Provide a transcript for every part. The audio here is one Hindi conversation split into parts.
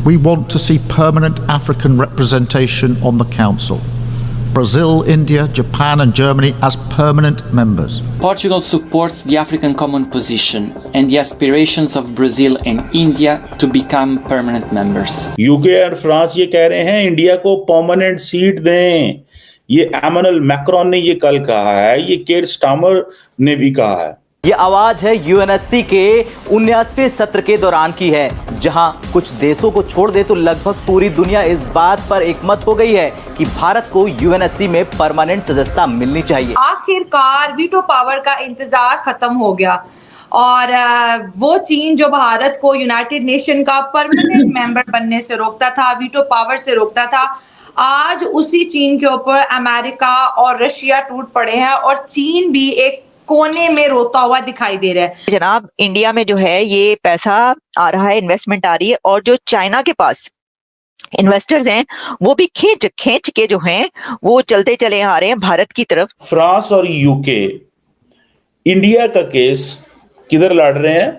We want to see permanent African representation on the Council. Brazil, India, Japan and Germany as permanent members. Portugal supports the African Common Position and the aspirations of Brazil and India to become permanent members. UK और फ्रांस ये कह रहे हैं इंडिया को परमानेंट सीट दें। ये एमैनुअल मैक्रोन ने ये कल कहा है, ये केर स्टामर ने भी कहा है। ये आवाज है यूएनएससी के 19वें सत्र के दौरान की है, जहां कुछ देशों को छोड़ दे तो लगभग पूरी दुनिया इस बात पर एकमत हो गई है कि भारत को यूएनएससी में परमानेंट सदस्यता मिलनी चाहिए। आखिरकार वीटो पावर का इंतजार खत्म हो गया और वो चीन जो भारत को यूनाइटेड नेशन का परमानेंट मेंबर बनने से रोकता था, वीटो पावर से रोकता था, आज उसी चीन के ऊपर अमेरिका और रशिया टूट पड़े हैं और चीन भी एक कोने में रोता हुआ दिखाई दे रहा है। जनाब, इंडिया में जो है ये पैसा आ रहा है, इन्वेस्टमेंट आ रही है, और जो चाइना के पास इन्वेस्टर्स हैं वो भी खींच के जो हैं वो चलते चले आ रहे हैं भारत की तरफ। फ्रांस और यूके इंडिया का केस किधर लड़ रहे हैं?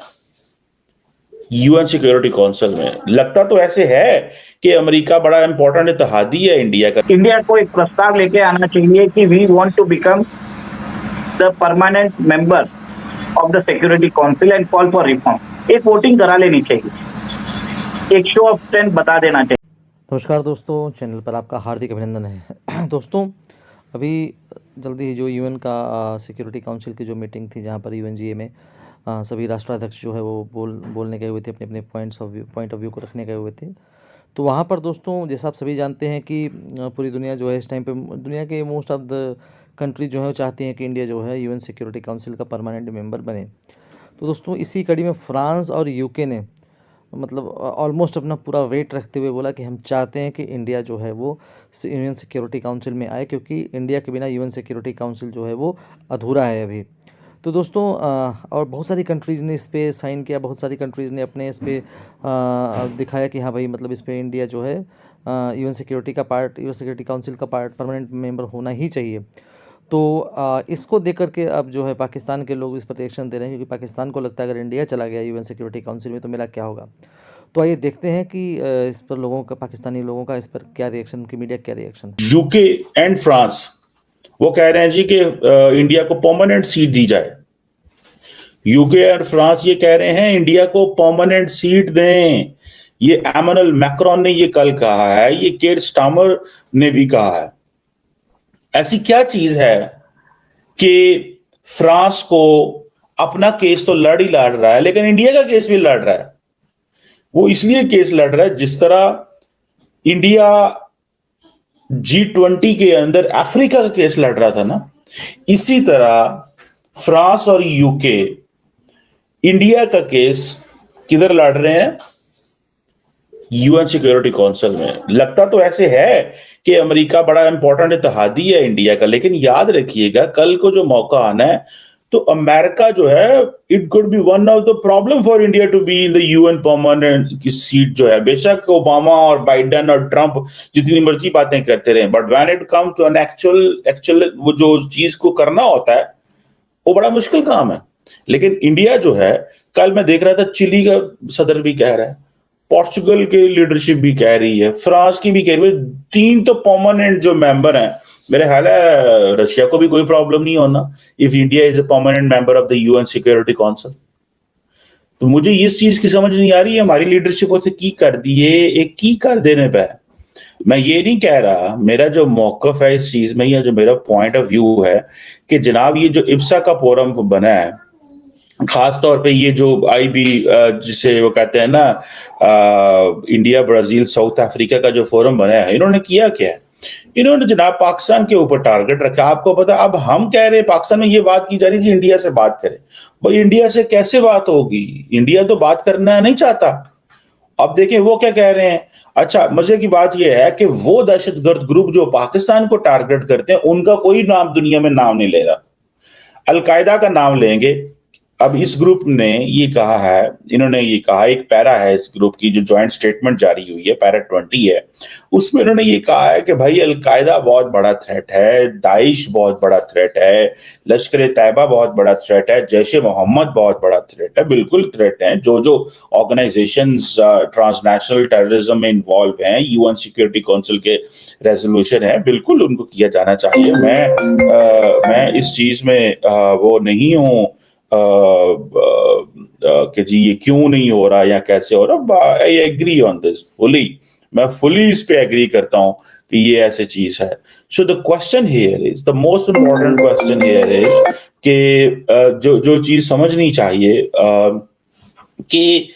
यूएन सिक्योरिटी काउंसिल में। लगता तो ऐसे है कि अमेरिका बड़ा इंपॉर्टेंट इत्तेहादी है इंडिया का। इंडिया को एक प्रस्ताव लेके आना चाहिए कि we want to become the permanent member of the security council and call for reform. एक वोटिंग करा लेनी चाहिए, एक शो ऑफ स्ट्रेंथ बता देना चाहिए। नमस्कार दोस्तों, चैनल पर आपका हार्दिक अभिनंदन है। दोस्तों, अभी जल्दी ही जो यूएन का सिक्योरिटी काउंसिल की जो मीटिंग थी, जहां पर यूएनजीए में सभी राष्ट्राध्यक्ष जो है वो बोलने गए हुए थे, अपने अपने पॉइंट ऑफ व्यू को रखने गए हुए थे। तो वहाँ पर दोस्तों, जैसा आप सभी जानते हैं कि पूरी दुनिया जो है इस टाइम पे, दुनिया के मोस्ट ऑफ द कंट्री जो है वो चाहती हैं कि इंडिया जो है यूएन सिक्योरिटी काउंसिल का परमानेंट मेंबर बने। तो दोस्तों, इसी कड़ी में फ्रांस और यूके ने मतलब ऑलमोस्ट अपना पूरा वेट रखते हुए बोला कि हम चाहते हैं कि इंडिया जो है वो यूएन सिक्योरिटी काउंसिल में आए, क्योंकि इंडिया के बिना यूएन सिक्योरिटी काउंसिल जो है वो अधूरा है अभी। तो दोस्तों, और बहुत सारी कंट्रीज़ ने इस पर साइन किया, बहुत सारी कंट्रीज़ ने अपने इस पर दिखाया कि हाँ भाई, मतलब इस पर इंडिया जो है यूएन सिक्योरिटी काउंसिल का पार्ट, परमानेंट मेंबर होना ही चाहिए। तो इसको देख करके अब जो है पाकिस्तान के लोग इस पर रिएक्शन दे रहे हैं, क्योंकि पाकिस्तान को लगता है अगर इंडिया चला गया यूएन सिक्योरिटी काउंसिल में तो मेरा क्या होगा। तो आइए देखते हैं कि इस पर लोगों का, पाकिस्तानी लोगों का इस पर क्या रिएक्शन, उनकी मीडिया क्या रिएक्शन। यूके एंड फ्रांस वो कह रहे हैं जी कि इंडिया को परमानेंट सीट दी जाए। यूके और फ्रांस ये कह रहे हैं इंडिया को परमानेंट सीट दें। ये एमैनुअल मैक्रोन ने ये कल कहा है, ये केर स्टामर ने भी कहा है। ऐसी क्या चीज है कि फ्रांस को अपना केस तो लड़ रहा है, लेकिन इंडिया का केस भी लड़ रहा है। वो इसलिए केस लड़ रहा है, जिस तरह इंडिया G20 के अंदर अफ्रीका का केस लड़ रहा था ना, इसी तरह फ्रांस और यूके इंडिया का केस किधर लड़ रहे हैं? यूएन सिक्योरिटी काउंसिल में। लगता तो ऐसे है कि अमेरिका बड़ा इंपॉर्टेंट इत्तेहादी है इंडिया का, लेकिन याद रखिएगा कल को जो मौका आना है तो अमेरिका जो है, it could be one of the problem for India to be in the UN permanent की सीट जो है। बेशक ओबामा और बाइडेन और ट्रंप जितनी मर्जी बातें करते रहे, but when it comes to an actual वो जो चीज को करना होता है वो बड़ा मुश्किल काम है। लेकिन इंडिया जो है, कल मैं देख रहा था चिली का सदर भी कह रहा है, पोर्चुगल की लीडरशिप भी कह रही है, फ्रांस की भी कह रही है, 3 तो परमानेंट जो मेंबर हैं। मेरे ख्याल है रशिया को भी कोई प्रॉब्लम नहीं होना if India is a permanent member of the UN security council. तो मुझे इस चीज की समझ नहीं आ रही है हमारी लीडरशिप उसे की कर दिए, एक की कर देने पे। मैं ये नहीं कह रहा, मेरा जो मौकफ है इस चीज में या जो मेरा पॉइंट ऑफ व्यू है कि जनाब ये जो इप्सा का फोरम बना है, खास तौर पे ये जो आईबी जिसे वो कहते हैं ना, इंडिया, ब्राजील, साउथ अफ्रीका का जो फोरम बना है, इन्होंने किया क्या है? इन्होंने जनाब पाकिस्तान के ऊपर टारगेट रखा। आपको पता, अब हम कह रहे हैं, पाकिस्तान में ये बात की जा रही थी इंडिया से बात करें। भाई इंडिया से कैसे बात होगी? इंडिया तो बात करना नहीं चाहता। अब देखें वो क्या कह रहे हैं। अच्छा, मजे की बात यह है कि वो दहशतगर्द ग्रुप जो पाकिस्तान को टारगेट करते हैं, उनका कोई नाम दुनिया में नाम नहीं ले रहा। अलकायदा का नाम लेंगे, अब इस ग्रुप ने ये कहा है, इन्होंने ये कहा, एक पैरा है इस ग्रुप की जो जॉइंट स्टेटमेंट जारी हुई है, पैरा 20 है, उसमें इन्होंने ये कहा है कि भाई अलकायदा बहुत बड़ा थ्रेट है, दाइश बहुत बड़ा थ्रेट है, लश्कर तैयबा बहुत बड़ा थ्रेट है, जैश ए मोहम्मद बहुत बड़ा थ्रेट है। बिल्कुल थ्रेट है। जो जो ऑर्गेनाइजेशंस ट्रांसनेशनल टेररिज्म में इन्वॉल्व हैं, यूएन सिक्योरिटी काउंसिल के रेजोल्यूशन है, बिल्कुल उनको किया जाना चाहिए। मैं इस चीज में वो नहीं हूँ कि जी ये क्यों नहीं हो रहा या कैसे हो रहा। I agree on this fully, मैं फुली इस पे एग्री करता हूं कि ये ऐसी चीज है। So the question here is, the most important question here is कि जो चीज समझनी चाहिए कि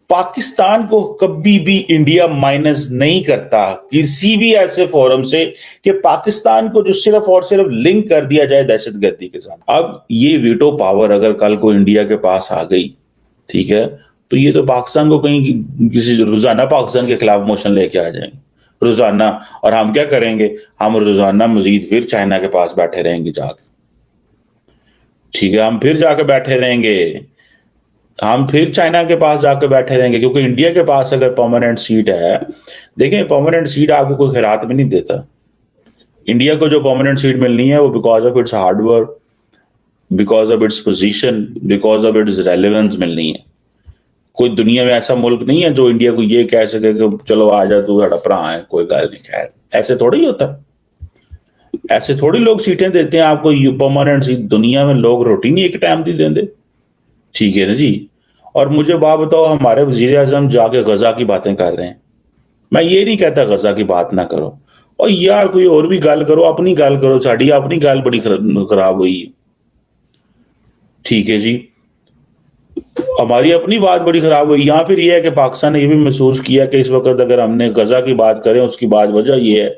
पाकिस्तान को कभी भी इंडिया माइनस नहीं करता किसी भी ऐसे फोरम से कि पाकिस्तान को जो सिर्फ और सिर्फ लिंक कर दिया जाए दहशतगर्दी के साथ। अब ये वीटो पावर अगर कल को इंडिया के पास आ गई, ठीक है, तो ये तो पाकिस्तान को कहीं किसी रोजाना पाकिस्तान के खिलाफ मोशन लेके आ जाएंगे रोजाना। और हम क्या करेंगे, हम रोजाना मजीद फिर चाइना के पास बैठे रहेंगे जाके, ठीक है, हम फिर जाके बैठे रहेंगे, हम फिर चाइना के पास जाकर बैठे रहेंगे। क्योंकि इंडिया के पास अगर परमानेंट सीट है, देखें परमानेंट सीट आपको कोई खैरात में नहीं देता। इंडिया को जो परमानेंट सीट मिलनी है वो because of its hard work, because of its position, because of its relevance मिलनी है। कोई दुनिया में ऐसा मुल्क नहीं है जो इंडिया को ये कह सके कि चलो आ जा तू साडा भरा है, कोई गल नहीं। खैर ऐसे थोड़ी होता, ऐसे थोड़ी लोग सीटें देते हैं आपको परमानेंट सीट। दुनिया में लोग रोटी नहीं एक टाइम दी देंगे, ठीक है ना जी। और मुझे बात बताओ, हमारे वजीर आजम जाके गजा की बातें कर रहे हैं। मैं ये नहीं कहता गजा की बात ना करो, और यार कोई और भी गल करो, अपनी गल करो, साड़ी अपनी गल बड़ी खराब हुई है, ठीक है जी, हमारी अपनी बात बड़ी खराब हुई। यहाँ फिर यह है कि पाकिस्तान ने यह भी महसूस किया कि इस वक्त अगर हमने गजा की बात करें, उसकी बात वजह यह है,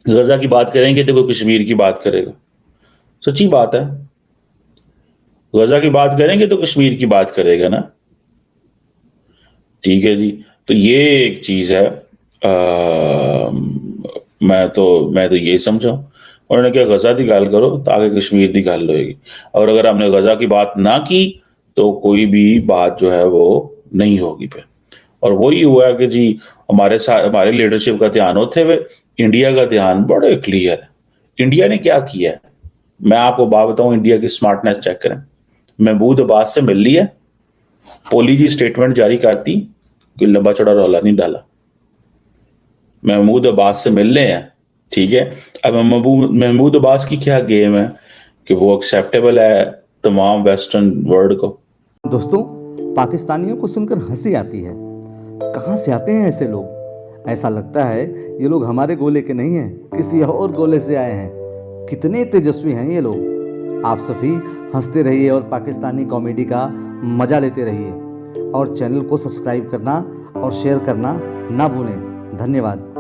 गजा की बात करेंगे तो कोई कश्मीर की बात करेगा। सच्ची बात है, गजा की बात करेंगे तो कश्मीर की बात करेगा ना, ठीक है जी। तो ये एक चीज है। मैं तो ये समझा, उन्होंने क्या गजा की गल करो ताकि कश्मीर की गल होएगी। और अगर हमने गजा की बात ना की तो कोई भी बात जो है वो नहीं होगी फिर। और वही हुआ है कि जी हमारे साथ हमारे लीडरशिप का ध्यान होते हुए इंडिया का ध्यान बड़े क्लियर है। इंडिया ने क्या किया है, मैं आपको बात बताऊं, इंडिया की स्मार्टनेस चेक करें। महमूद अब्बास से मिल लिया, पोली जी स्टेटमेंट जारी करती, कोई लंबा चौड़ा रौला नहीं डाला। महमूद अब्बास से मिल रहे हैं, ठीक है। अब महमूद अब्बास की क्या गेम है कि वो एक्सेप्टेबल है तमाम वेस्टर्न वर्ल्ड को। दोस्तों, पाकिस्तानियों को सुनकर हंसी आती है। कहाँ से आते हैं ऐसे लोग? ऐसा लगता है ये लोग हमारे गोले के नहीं हैं, किसी और गोले से आए हैं। कितने तेजस्वी हैं ये लोग। आप सभी हंसते रहिए और पाकिस्तानी कॉमेडी का मज़ा लेते रहिए, और चैनल को सब्सक्राइब करना और शेयर करना ना भूलें। धन्यवाद।